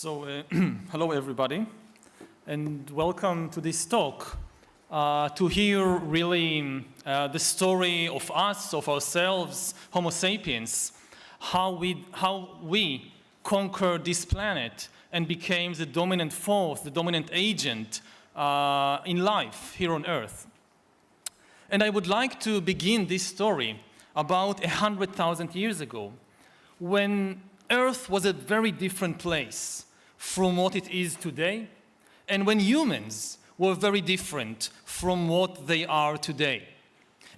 Hello everybody, and welcome to this talk to hear really the story of us, of ourselves, Homo sapiens, how we conquered this planet and became the dominant force, the dominant agent in life here on Earth. And I would like to begin this story about 100,000 years ago, when Earth was a very different place from what it is today, and when humans were very different from what they are today.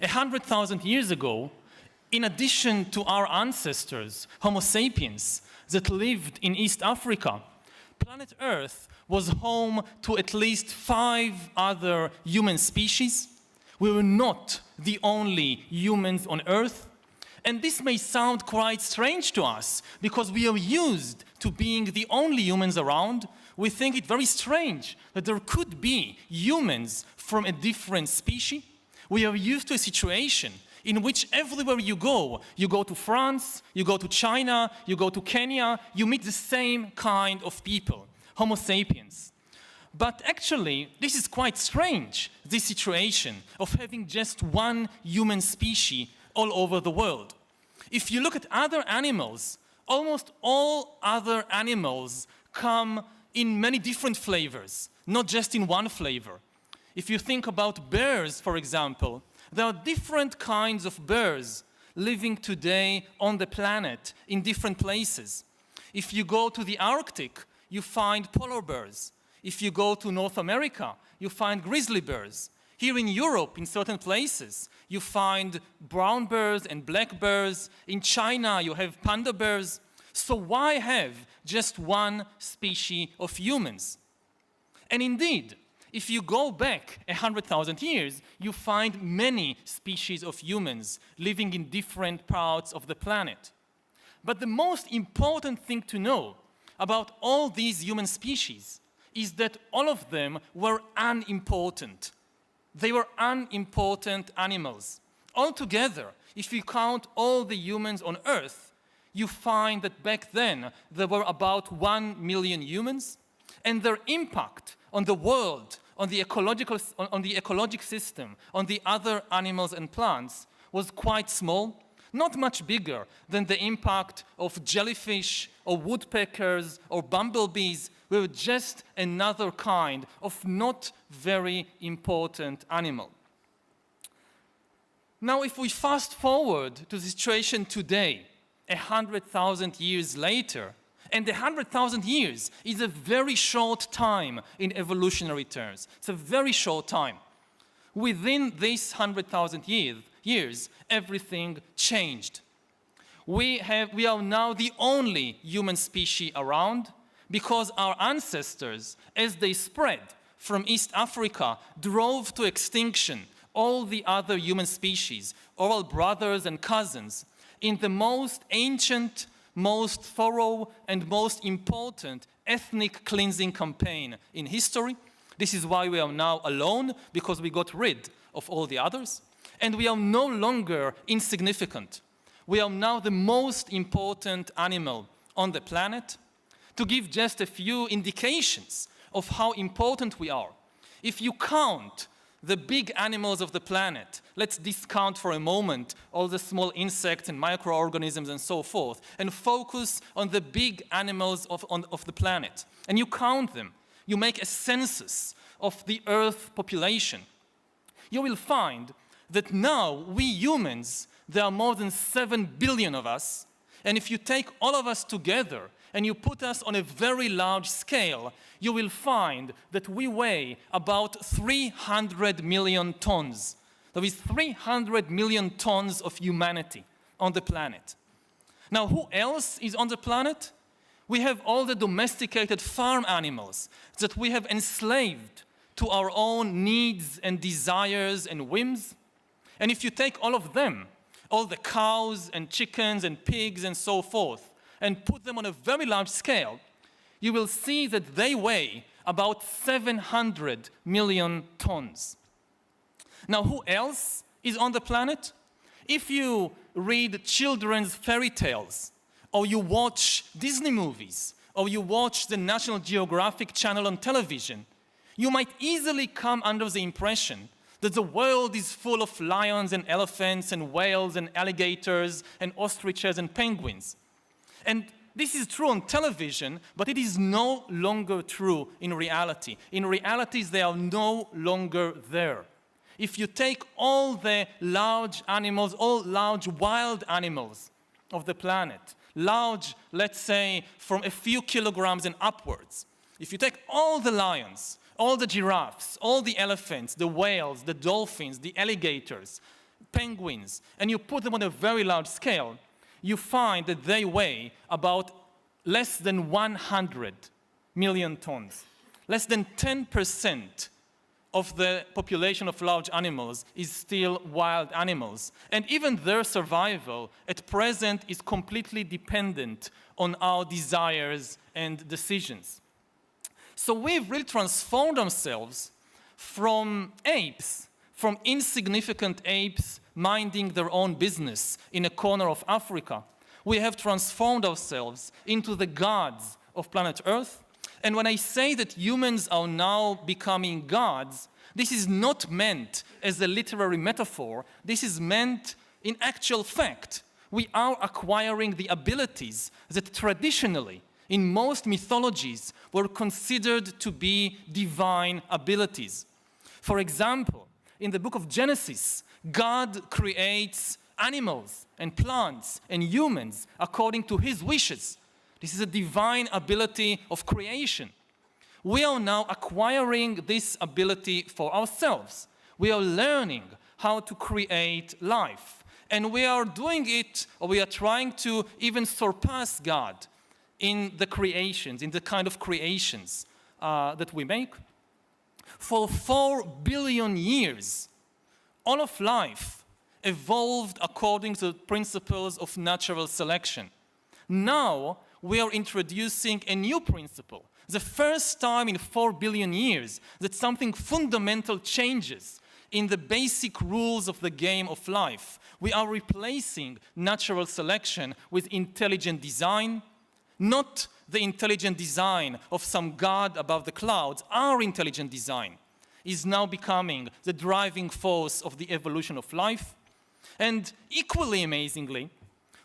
100,000 years ago, in addition to our ancestors, Homo sapiens, that lived in East Africa, planet Earth was home to at least 5 other human species. We were not the only humans on Earth. And this may sound quite strange to us, because we are used to being the only humans around. We think it very strange that there could be humans from a different species. We are used to a situation in which everywhere you go to France, you go to China, you go to Kenya, you meet the same kind of people, Homo sapiens. But actually, this is quite strange, this situation of having just one human species all over the world. If you look at other animals, almost all other animals come in many different flavors, not just in one flavor. If you think about bears, for example, there are different kinds of bears living today on the planet in different places. If you go to the Arctic, you find polar bears. If you go to North America, you find grizzly bears. Here in Europe, in certain places, you find brown bears and black bears. In China, you have panda bears. So why have just one species of humans? And indeed, if you go back 100,000 years, you find many species of humans living in different parts of the planet. But the most important thing to know about all these human species is that all of them were unimportant. They were unimportant animals. Altogether, if you count all the humans on Earth, you find that back then there were about 1 million humans, and their impact on the world, on the ecological system, on the other animals and plants was quite small, not much bigger than the impact of jellyfish or woodpeckers or bumblebees. We were just another kind of not very important animal. Now, if we fast forward to the situation today, 100,000 years later, and 100,000 years is a very short time in evolutionary terms. It's a very short time. Within this 100,000 years, everything changed. We are now the only human species around, because our ancestors, as they spread from East Africa, drove to extinction all the other human species, all brothers and cousins, in the most ancient, most thorough, and most important ethnic cleansing campaign in history. This is why we are now alone, because we got rid of all the others. And we are no longer insignificant. We are now the most important animal on the planet. To give just a few indications of how important we are, if you count the big animals of the planet, let's discount for a moment all the small insects and microorganisms and so forth, and focus on the big animals of the planet, and you count them, you make a census of the Earth population, you will find that now we humans, there are more than 7 billion of us, and if you take all of us together and you put us on a very large scale, you will find that we weigh about 300 million tons. There is 300 million tons of humanity on the planet. Now, who else is on the planet? We have all the domesticated farm animals that we have enslaved to our own needs and desires and whims. And if you take all of them, all the cows and chickens and pigs and so forth, and put them on a very large scale, you will see that they weigh about 700 million tons. Now, who else is on the planet? If you read children's fairy tales, or you watch Disney movies, or you watch the National Geographic channel on television, you might easily come under the impression that the world is full of lions and elephants and whales and alligators and ostriches and penguins. And this is true on television, but it is no longer true in reality. In reality, they are no longer there. If you take all the large animals, all large wild animals of the planet, large, let's say, from a few kilograms and upwards, if you take all the lions, all the giraffes, all the elephants, the whales, the dolphins, the alligators, penguins, and you put them on a very large scale, you find that they weigh about less than 100 million tons. Less than 10% of the population of large animals is still wild animals. And even their survival at present is completely dependent on our desires and decisions. So we've really transformed ourselves from apes, from insignificant apes minding their own business in a corner of Africa. We have transformed ourselves into the gods of planet Earth. And when I say that humans are now becoming gods, this is not meant as a literary metaphor. This is meant in actual fact. We are acquiring the abilities that traditionally, in most mythologies, were considered to be divine abilities. For example, in the book of Genesis, God creates animals and plants and humans according to his wishes. This is a divine ability of creation. We are now acquiring this ability for ourselves. We are learning how to create life. And we are doing it, or we are trying to even surpass God in the creations, in the kind of creations that we make. For 4 billion years, all of life evolved according to the principles of natural selection. Now, we are introducing a new principle. The first time in 4 billion years that something fundamental changes in the basic rules of the game of life. We are replacing natural selection with intelligent design, not the intelligent design of some god above the clouds. Our intelligent design is now becoming the driving force of the evolution of life. And equally amazingly,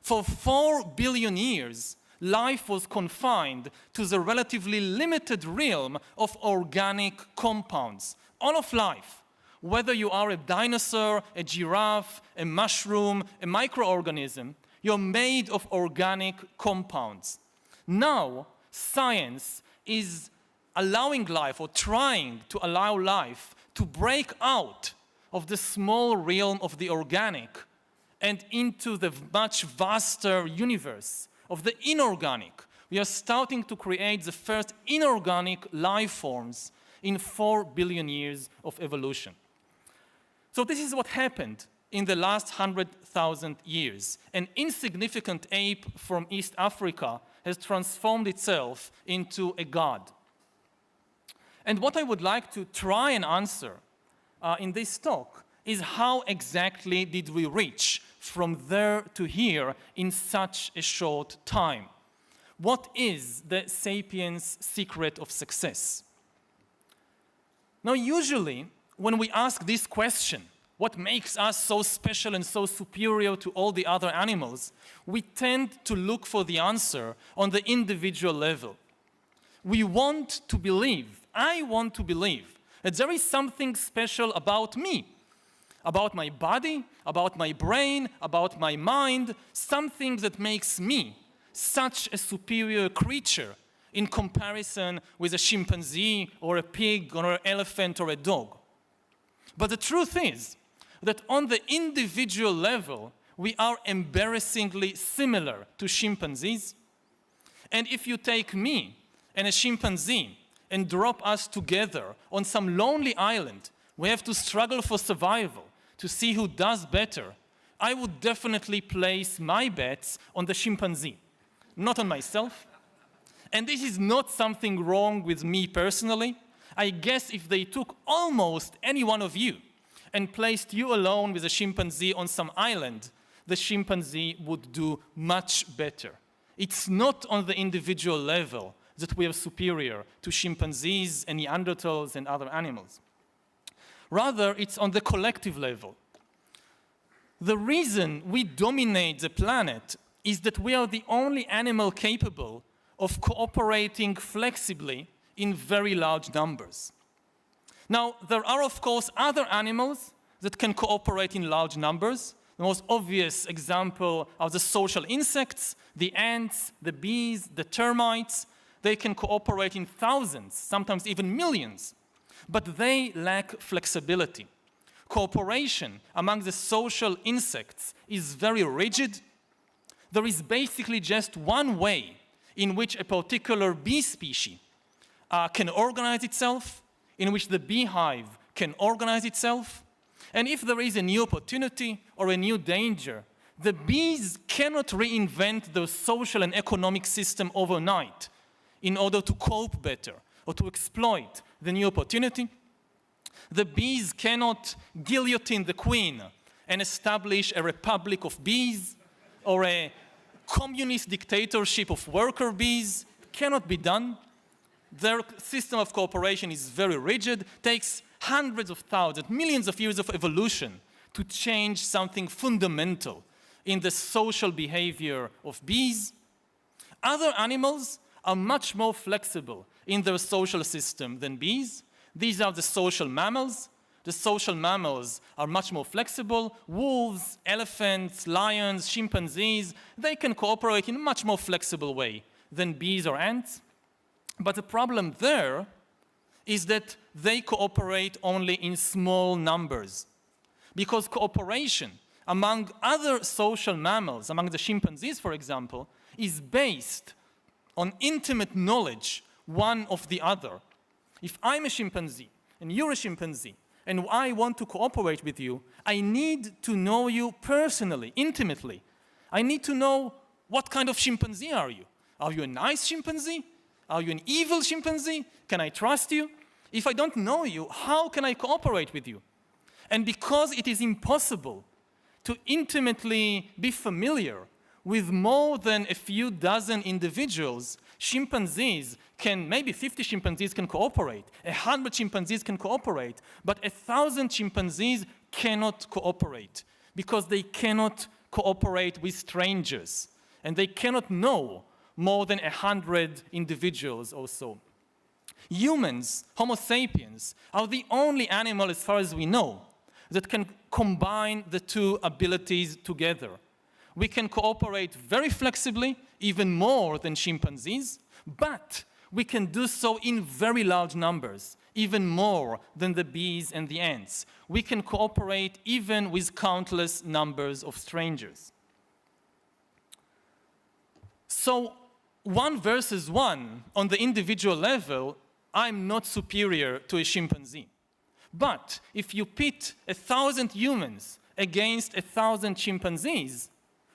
for 4 billion years, life was confined to the relatively limited realm of organic compounds. All of life, whether you are a dinosaur, a giraffe, a mushroom, a microorganism, you're made of organic compounds. Now, science is allowing life, or trying to allow life, to break out of the small realm of the organic and into the much vaster universe of the inorganic. We are starting to create the first inorganic life forms in 4 billion years of evolution. So this is what happened in the last 100,000 years. An insignificant ape from East Africa has transformed itself into a god. And what I would like to try and answer in this talk is how exactly did we reach from there to here in such a short time? What is the Sapiens' secret of success? Now, usually, when we ask this question, what makes us so special and so superior to all the other animals, we tend to look for the answer on the individual level. We want to believe, I want to believe, that there is something special about me, about my body, about my brain, about my mind, something that makes me such a superior creature in comparison with a chimpanzee or a pig or an elephant or a dog. But the truth is that on the individual level, we are embarrassingly similar to chimpanzees. And if you take me and a chimpanzee and drop us together on some lonely island, we have to struggle for survival to see who does better. I would definitely place my bets on the chimpanzee, not on myself. And this is not something wrong with me personally. I guess if they took almost any one of you and placed you alone with a chimpanzee on some island, the chimpanzee would do much better. It's not on the individual level that we are superior to chimpanzees and Neanderthals and other animals. Rather, it's on the collective level. The reason we dominate the planet is that we are the only animal capable of cooperating flexibly in very large numbers. Now, there are, of course, other animals that can cooperate in large numbers. The most obvious example are the social insects, the ants, the bees, the termites. They can cooperate in thousands, sometimes even millions, but they lack flexibility. Cooperation among the social insects is very rigid. There is basically just one way in which a particular bee species can organize itself, in which the beehive can organize itself. And if there is a new opportunity or a new danger, the bees cannot reinvent their social and economic system overnight in order to cope better or to exploit the new opportunity. The bees cannot guillotine the queen and establish a republic of bees or a communist dictatorship of worker bees. It cannot be done. Their system of cooperation is very rigid, takes hundreds of thousands, millions of years of evolution to change something fundamental in the social behavior of bees. Other animals are much more flexible in their social system than bees. These are the social mammals. The social mammals are much more flexible. Wolves, elephants, lions, chimpanzees, they can cooperate in a much more flexible way than bees or ants. But the problem there is that they cooperate only in small numbers. Because cooperation among other social mammals, among the chimpanzees, for example, is based on intimate knowledge one of the other. If I'm a chimpanzee and you're a chimpanzee and I want to cooperate with you, I need to know you personally, intimately. I need to know what kind of chimpanzee are you. Are you a nice chimpanzee? Are you an evil chimpanzee? Can I trust you? If I don't know you, how can I cooperate with you? And because it is impossible to intimately be familiar with more than a few dozen individuals, chimpanzees can, maybe 50 chimpanzees can cooperate, 100 chimpanzees can cooperate, but 1,000 chimpanzees cannot cooperate because they cannot cooperate with strangers and they cannot know more than 100 individuals or so. Humans, Homo sapiens, are the only animal, as far as we know, that can combine the two abilities together. We can cooperate very flexibly, even more than chimpanzees, but we can do so in very large numbers, even more than the bees and the ants. We can cooperate even with countless numbers of strangers. So, 1 versus 1, on the individual level, I'm not superior to a chimpanzee. But if you pit 1,000 humans against 1,000 chimpanzees,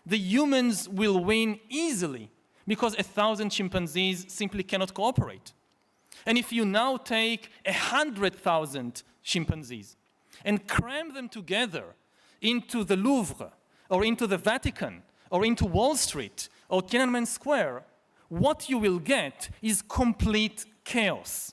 the humans will win easily because 1,000 chimpanzees simply cannot cooperate. And if you now take 100,000 chimpanzees and cram them together into the Louvre or into the Vatican or into Wall Street or Tiananmen Square, what you will get is complete chaos.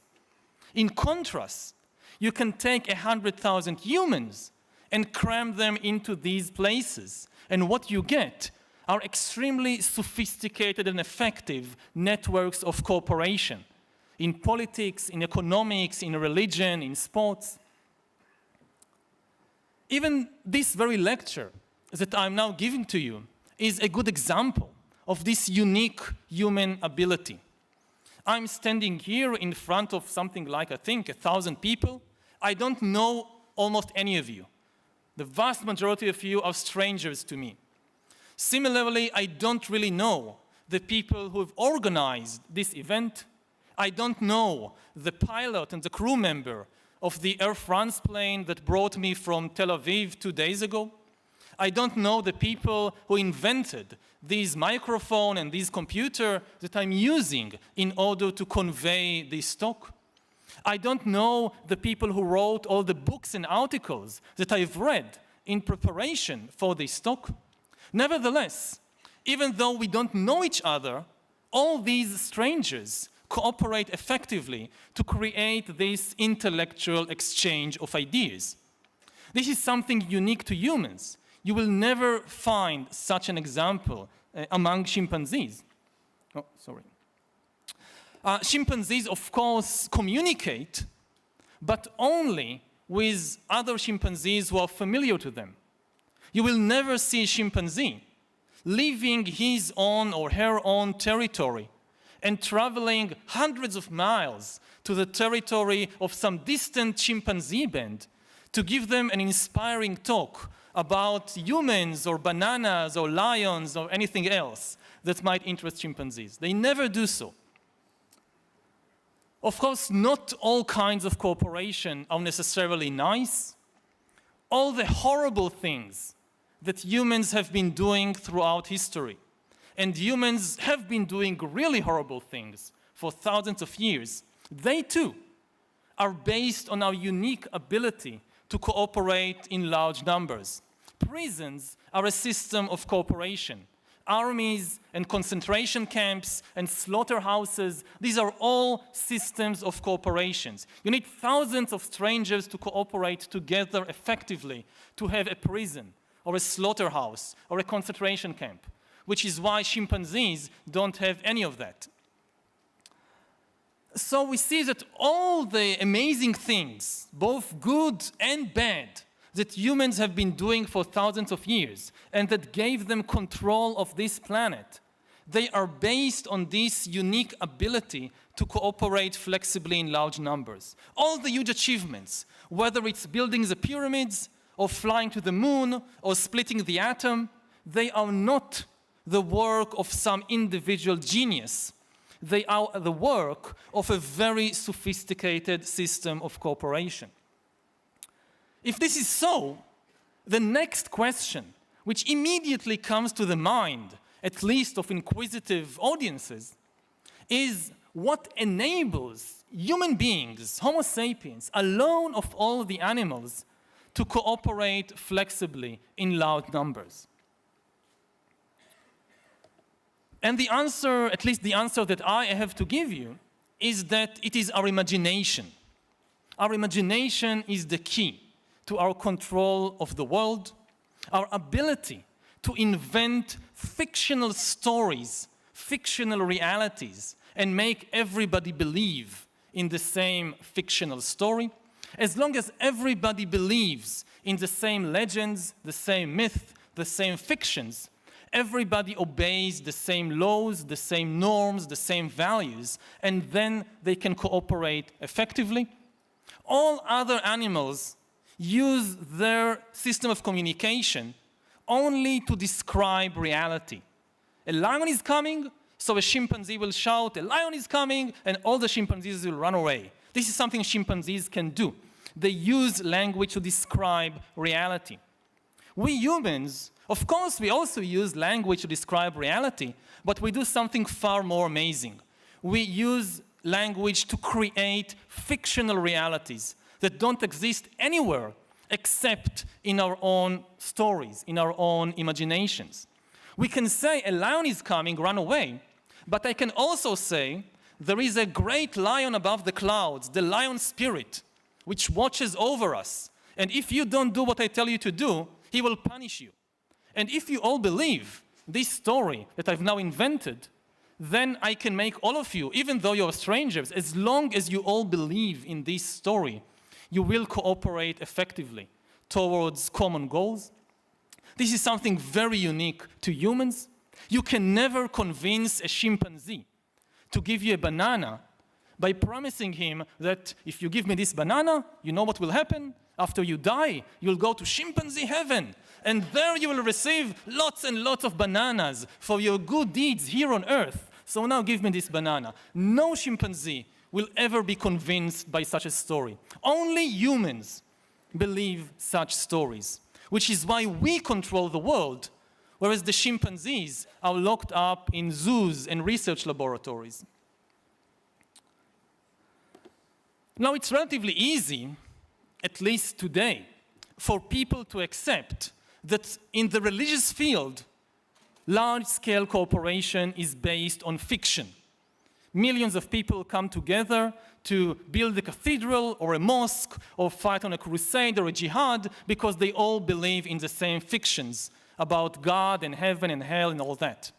In contrast, you can take 100,000 humans and cram them into these places, and what you get are extremely sophisticated and effective networks of cooperation in politics, in economics, in religion, in sports. Even this very lecture that I'm now giving to you is a good example of this unique human ability. I'm standing here in front of something like, I think, 1,000 people. I don't know almost any of you. The vast majority of you are strangers to me. Similarly, I don't really know the people who have organized this event. I don't know the pilot and the crew member of the Air France plane that brought me from Tel Aviv 2 days ago. I don't know the people who invented this microphone and this computer that I'm using in order to convey this talk. I don't know the people who wrote all the books and articles that I've read in preparation for this talk. Nevertheless, even though we don't know each other, all these strangers cooperate effectively to create this intellectual exchange of ideas. This is something unique to humans. You will never find such an example among chimpanzees. Oh, sorry. Chimpanzees, of course, communicate, but only with other chimpanzees who are familiar to them. You will never see a chimpanzee leaving his own or her own territory and traveling hundreds of miles to the territory of some distant chimpanzee band to give them an inspiring talk about humans or bananas or lions or anything else that might interest chimpanzees. They never do so. Of course, not all kinds of cooperation are necessarily nice. All the horrible things that humans have been doing throughout history, and humans have been doing really horrible things for thousands of years, they too are based on our unique ability to cooperate in large numbers. Prisons are a system of cooperation. Armies and concentration camps and slaughterhouses, these are all systems of cooperations. You need thousands of strangers to cooperate together effectively to have a prison or a slaughterhouse or a concentration camp, which is why chimpanzees don't have any of that. So we see that all the amazing things, both good and bad, that humans have been doing for thousands of years and that gave them control of this planet, they are based on this unique ability to cooperate flexibly in large numbers. All the huge achievements, whether it's building the pyramids or flying to the moon or splitting the atom, they are not the work of some individual genius. They are the work of a very sophisticated system of cooperation. If this is so, the next question, which immediately comes to the mind, at least of inquisitive audiences, is what enables human beings, Homo sapiens, alone of all the animals, to cooperate flexibly in large numbers? And the answer, at least the answer that I have to give you, is that it is our imagination. Our imagination is the key to our control of the world, our ability to invent fictional stories, fictional realities, and make everybody believe in the same fictional story. As long as everybody believes in the same legends, the same myth, the same fictions, everybody obeys the same laws, the same norms, the same values, and then they can cooperate effectively. All other animals use their system of communication only to describe reality. A lion is coming, so a chimpanzee will shout, "A lion is coming," and all the chimpanzees will run away. This is something chimpanzees can do. They use language to describe reality. We humans, of course, we also use language to describe reality, but we do something far more amazing. We use language to create fictional realities that don't exist anywhere except in our own stories, in our own imaginations. We can say a lion is coming, run away, but I can also say there is a great lion above the clouds, the lion spirit, which watches over us. And if you don't do what I tell you to do, he will punish you. And if you all believe this story that I've now invented, then I can make all of you, even though you're strangers, as long as you all believe in this story, you will cooperate effectively towards common goals. This is something very unique to humans. You can never convince a chimpanzee to give you a banana by promising him that if you give me this banana, you know what will happen? After you die, you'll go to chimpanzee heaven, and there you will receive lots and lots of bananas for your good deeds here on earth. So now give me this banana. No chimpanzee will ever be convinced by such a story. Only humans believe such stories, which is why we control the world, whereas the chimpanzees are locked up in zoos and research laboratories. Now, it's relatively easy, at least today, for people to accept that in the religious field, large-scale cooperation is based on fiction, millions of people come together to build a cathedral or a mosque or fight on a crusade or a jihad because they all believe in the same fictions about God and heaven and hell and all that.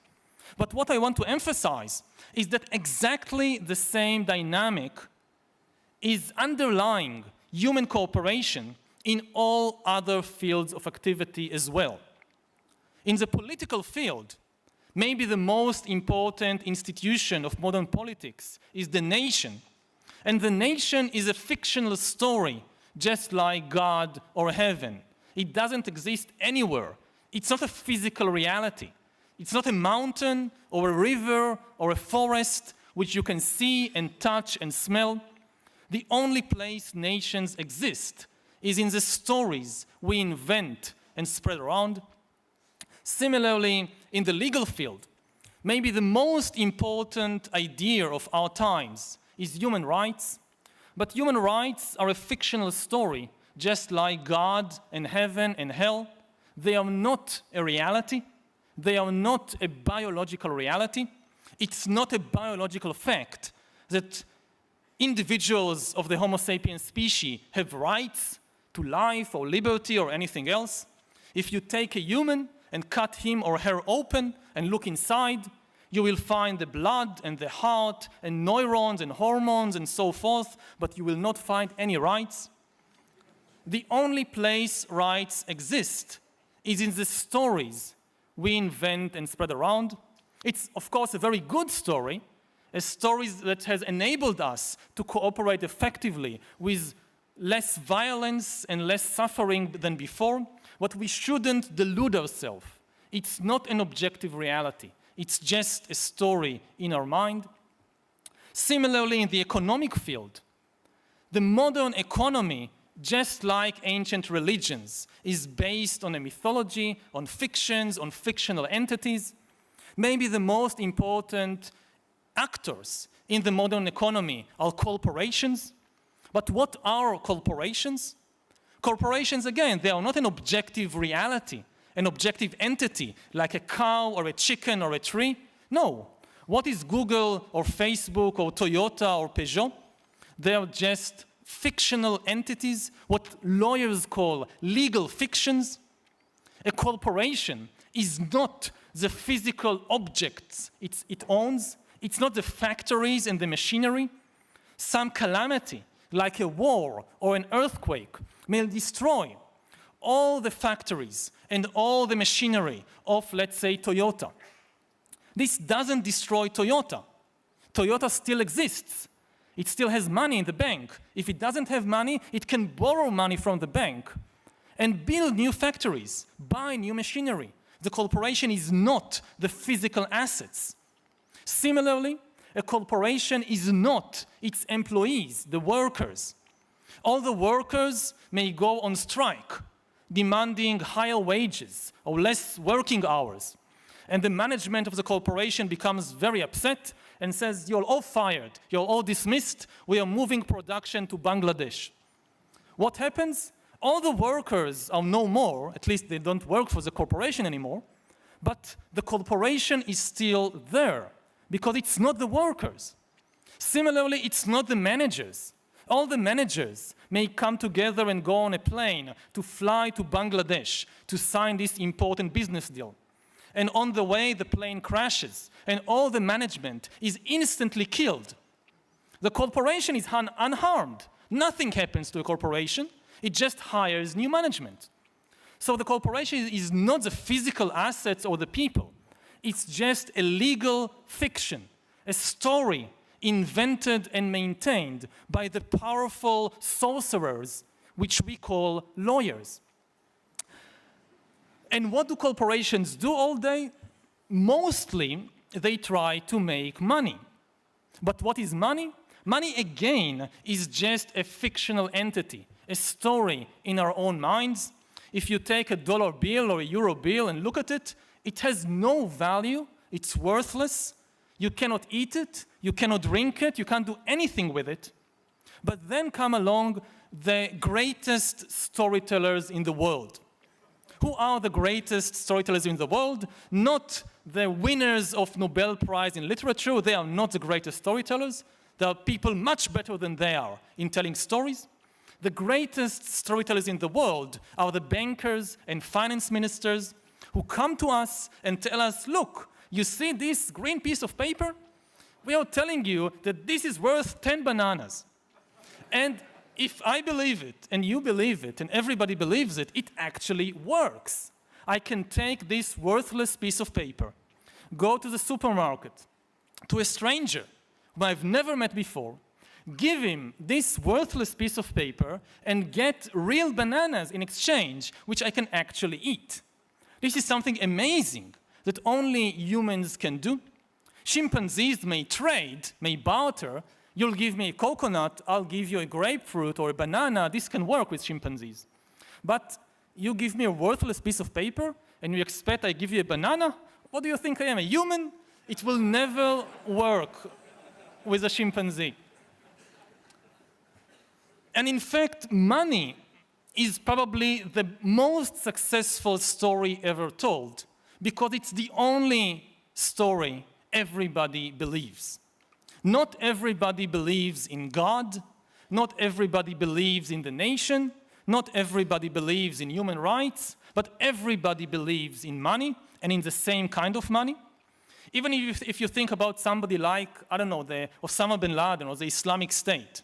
But what I want to emphasize is that exactly the same dynamic is underlying human cooperation in all other fields of activity as well. In the political field, maybe the most important institution of modern politics is the nation. And the nation is a fictional story, just like God or heaven. It doesn't exist anywhere. It's not a physical reality. It's not a mountain or a river or a forest which you can see and touch and smell. The only place nations exist is in the stories we invent and spread around. Similarly, in the legal field, maybe the most important idea of our times is human rights. But human rights are a fictional story, just like God and heaven and hell. They are not a reality. They are not a biological reality. It's not a biological fact that individuals of the Homo sapiens species have rights to life or liberty or anything else. If you take a human and cut him or her open and look inside, you will find the blood and the heart and neurons and hormones and so forth, but you will not find any rights. The only place rights exist is in the stories we invent and spread around. It's, of course, a very good story, a story that has enabled us to cooperate effectively with less violence and less suffering than before, but we shouldn't delude ourselves. It's not an objective reality. It's just a story in our mind. Similarly, in the economic field, the modern economy, just like ancient religions, is based on a mythology, on fictions, on fictional entities. Maybe the most important actors in the modern economy are corporations. But what are corporations? Corporations, again, they are not an objective reality, an objective entity, like a cow or a chicken or a tree. No. What is Google or Facebook or Toyota or Peugeot? They are just fictional entities, what lawyers call legal fictions. A corporation is not the physical objects it owns. It's not the factories and the machinery. Some calamity, like a war or an earthquake, may destroy all the factories and all the machinery of, let's say, Toyota. This doesn't destroy Toyota. Toyota still exists. It still has money in the bank. If it doesn't have money, it can borrow money from the bank and build new factories, buy new machinery. The corporation is not the physical assets. Similarly, a corporation is not its employees, the workers. All the workers may go on strike, demanding higher wages or less working hours. And the management of the corporation becomes very upset and says, you're all fired, you're all dismissed, we are moving production to Bangladesh. What happens? All the workers are no more, at least they don't work for the corporation anymore, but the corporation is still there because it's not the workers. Similarly, it's not the managers. All the managers may come together and go on a plane to fly to Bangladesh to sign this important business deal. And on the way, the plane crashes, and all the management is instantly killed. The corporation is unharmed. Nothing happens to a corporation. It just hires new management. So the corporation is not the physical assets or the people. It's just a legal fiction, a story invented and maintained by the powerful sorcerers, which we call lawyers. And what do corporations do all day? Mostly, they try to make money. But what is money? Money, again, is just a fictional entity, a story in our own minds. If you take a dollar bill or a euro bill and look at it, it has no value, it's worthless, you cannot eat it, you cannot drink it, you can't do anything with it. But then come along the greatest storytellers in the world. Who are the greatest storytellers in the world? Not the winners of Nobel Prize in literature. They are not the greatest storytellers. There are people much better than they are in telling stories. The greatest storytellers in the world are the bankers and finance ministers who come to us and tell us, look, you see this green piece of paper? We are telling you that this is worth 10 bananas. And if I believe it, and you believe it, and everybody believes it, it actually works. I can take this worthless piece of paper, go to the supermarket, to a stranger whom I've never met before, give him this worthless piece of paper, and get real bananas in exchange, which I can actually eat. This is something amazing that only humans can do. Chimpanzees may trade, may barter. You'll give me a coconut, I'll give you a grapefruit or a banana. This can work with chimpanzees. But you give me a worthless piece of paper and you expect I give you a banana? What do you think I am, a human? It will never work with a chimpanzee. And in fact, money is probably the most successful story ever told because it's the only story everybody believes. Not everybody believes in God. Not everybody believes in the nation. Not everybody believes in human rights. But everybody believes in money and in the same kind of money. Even if you think about somebody like, I don't know, the Osama bin Laden or the Islamic State.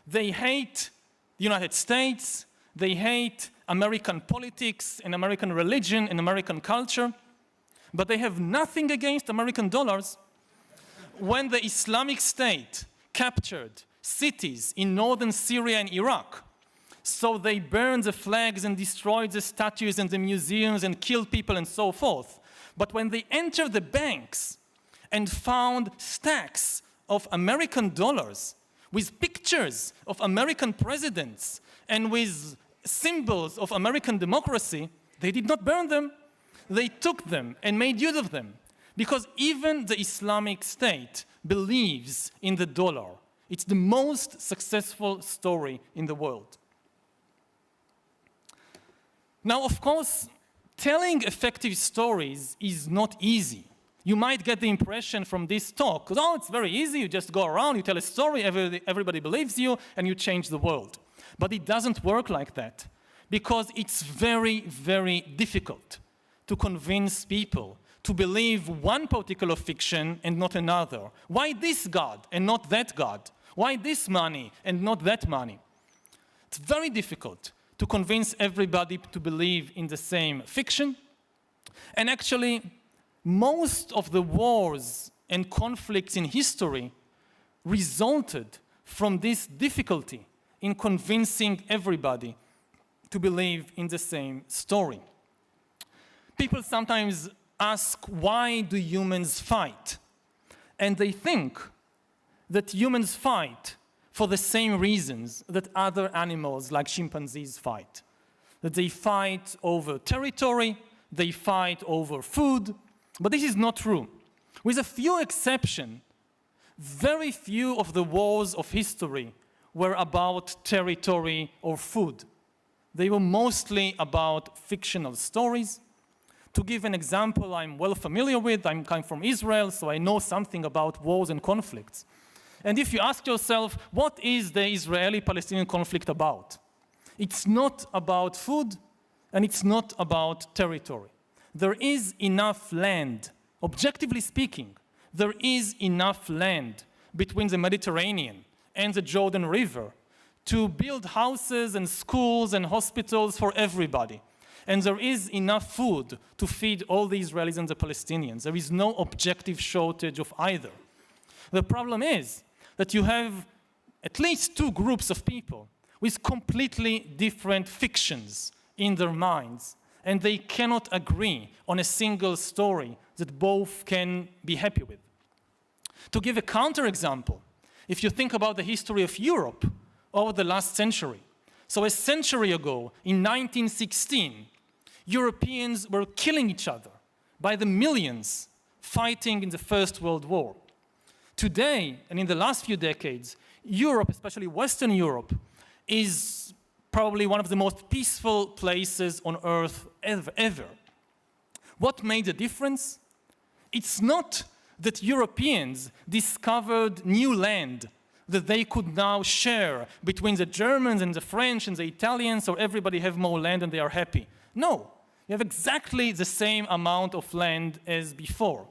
They hate the United States. They hate American politics and American religion and American culture. But they have nothing against American dollars. When the Islamic State captured cities in northern Syria and Iraq, so they burned the flags and destroyed the statues and the museums and killed people and so forth. But when they entered the banks and found stacks of American dollars with pictures of American presidents and with symbols of American democracy, they did not burn them. They took them and made use of them. Because even the Islamic State believes in the dollar. It's the most successful story in the world. Now, of course, telling effective stories is not easy. You might get the impression from this talk, oh, it's very easy, you just go around, you tell a story, everybody believes you, and you change the world. But it doesn't work like that, because it's very, very difficult to convince people to believe one particular fiction and not another. Why this God and not that God? Why this money and not that money? It's very difficult to convince everybody to believe in the same fiction. And actually, most of the wars and conflicts in history resulted from this difficulty in convincing everybody to believe in the same story. People sometimes ask, why do humans fight? And they think that humans fight for the same reasons that other animals like chimpanzees fight. That they fight over territory, they fight over food, but this is not true. With a few exceptions, very few of the wars of history were about territory or food. They were mostly about fictional stories. To give an example I'm well familiar with, I'm coming from Israel, so I know something about wars and conflicts. And if you ask yourself, what is the Israeli-Palestinian conflict about? It's not about food, and it's not about territory. There is enough land, objectively speaking, there is enough land between the Mediterranean and the Jordan River to build houses and schools and hospitals for everybody. And there is enough food to feed all the Israelis and the Palestinians. There is no objective shortage of either. The problem is that you have at least two groups of people with completely different fictions in their minds, and they cannot agree on a single story that both can be happy with. To give a counterexample, if you think about the history of Europe over the last century, so a century ago, in 1916, Europeans were killing each other by the millions fighting in the First World War. Today, and in the last few decades, Europe, especially Western Europe, is probably one of the most peaceful places on earth ever. What made the difference? It's not that Europeans discovered new land that they could now share between the Germans and the French and the Italians, so everybody have more land and they are happy. No, you have exactly the same amount of land as before.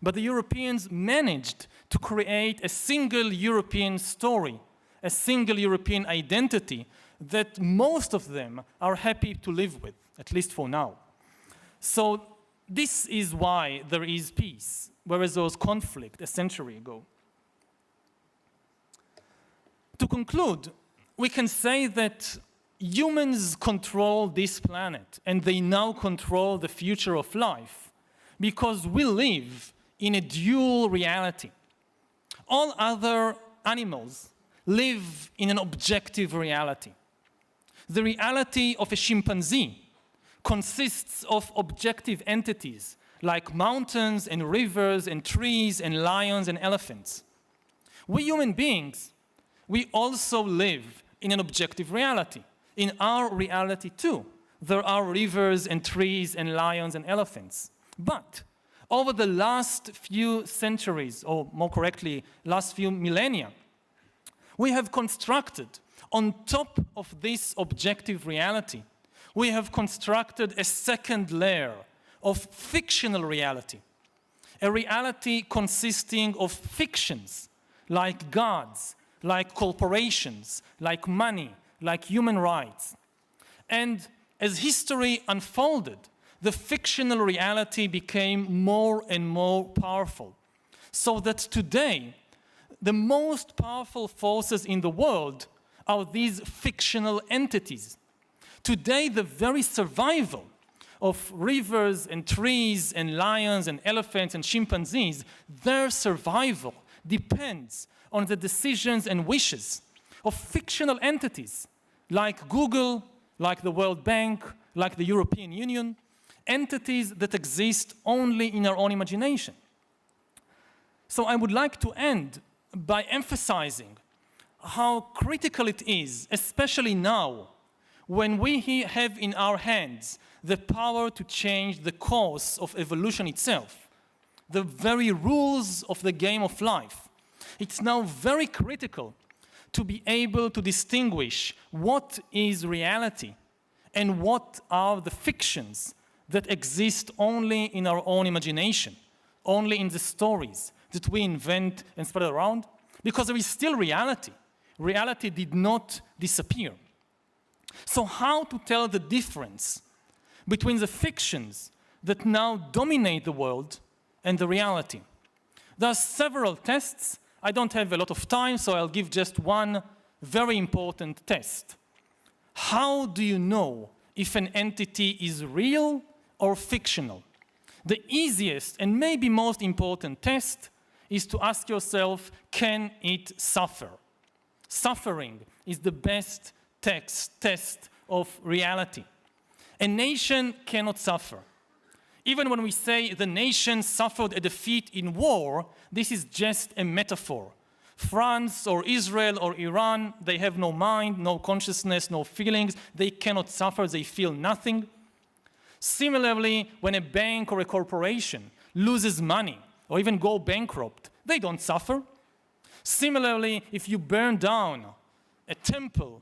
But the Europeans managed to create a single European story, a single European identity that most of them are happy to live with, at least for now. So this is why there is peace, whereas there was conflict a century ago. To conclude, we can say that humans control this planet, and they now control the future of life, because we live in a dual reality. All other animals live in an objective reality. The reality of a chimpanzee consists of objective entities like mountains and rivers and trees and lions and elephants. We human beings, we also live in an objective reality. In our reality too, there are rivers and trees and lions and elephants. But over the last few centuries, or more correctly, last few millennia, we have constructed, on top of this objective reality, we have constructed a second layer of fictional reality. A reality consisting of fictions, like gods, like corporations, like money, like human rights. And as history unfolded, the fictional reality became more and more powerful. So that today, the most powerful forces in the world are these fictional entities. Today, the very survival of rivers and trees and lions and elephants and chimpanzees, their survival depends on the decisions and wishes of fictional entities like Google, like the World Bank, like the European Union, entities that exist only in our own imagination. So I would like to end by emphasizing how critical it is, especially now, when we have in our hands the power to change the course of evolution itself, the very rules of the game of life. It's now very critical to be able to distinguish what is reality and what are the fictions that exist only in our own imagination, only in the stories that we invent and spread around, because there is still reality. Reality did not disappear. So how to tell the difference between the fictions that now dominate the world and the reality? There are several tests. I don't have a lot of time, so I'll give just one very important test. How do you know if an entity is real or fictional? The easiest and maybe most important test is to ask yourself, can it suffer? Suffering is the best test of reality. A nation cannot suffer. Even when we say the nation suffered a defeat in war, this is just a metaphor. France or Israel or Iran, they have no mind, no consciousness, no feelings. They cannot suffer, they feel nothing. Similarly, when a bank or a corporation loses money or even go bankrupt, they don't suffer. Similarly, if you burn down a temple,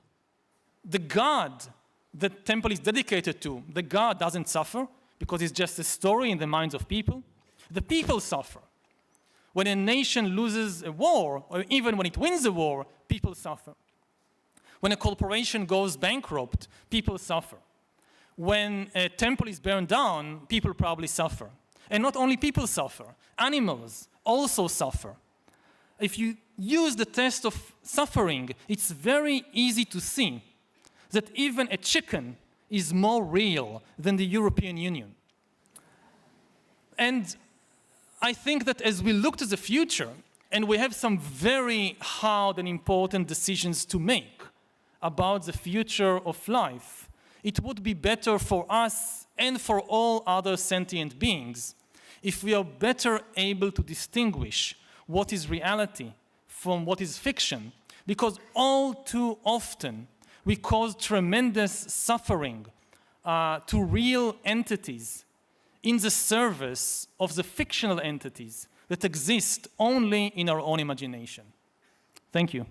the god that temple is dedicated to, the god doesn't suffer because it's just a story in the minds of people. The people suffer. When a nation loses a war, or even when it wins a war, people suffer. When a corporation goes bankrupt, people suffer. When a temple is burned down, people probably suffer. And not only people suffer, animals also suffer. If you use the test of suffering, it's very easy to see that even a chicken is more real than the European Union. And I think that as we look to the future, and we have some very hard and important decisions to make about the future of life, it would be better for us and for all other sentient beings if we are better able to distinguish what is reality from what is fiction, because all too often We cause tremendous suffering to real entities in the service of the fictional entities that exist only in our own imagination. Thank you.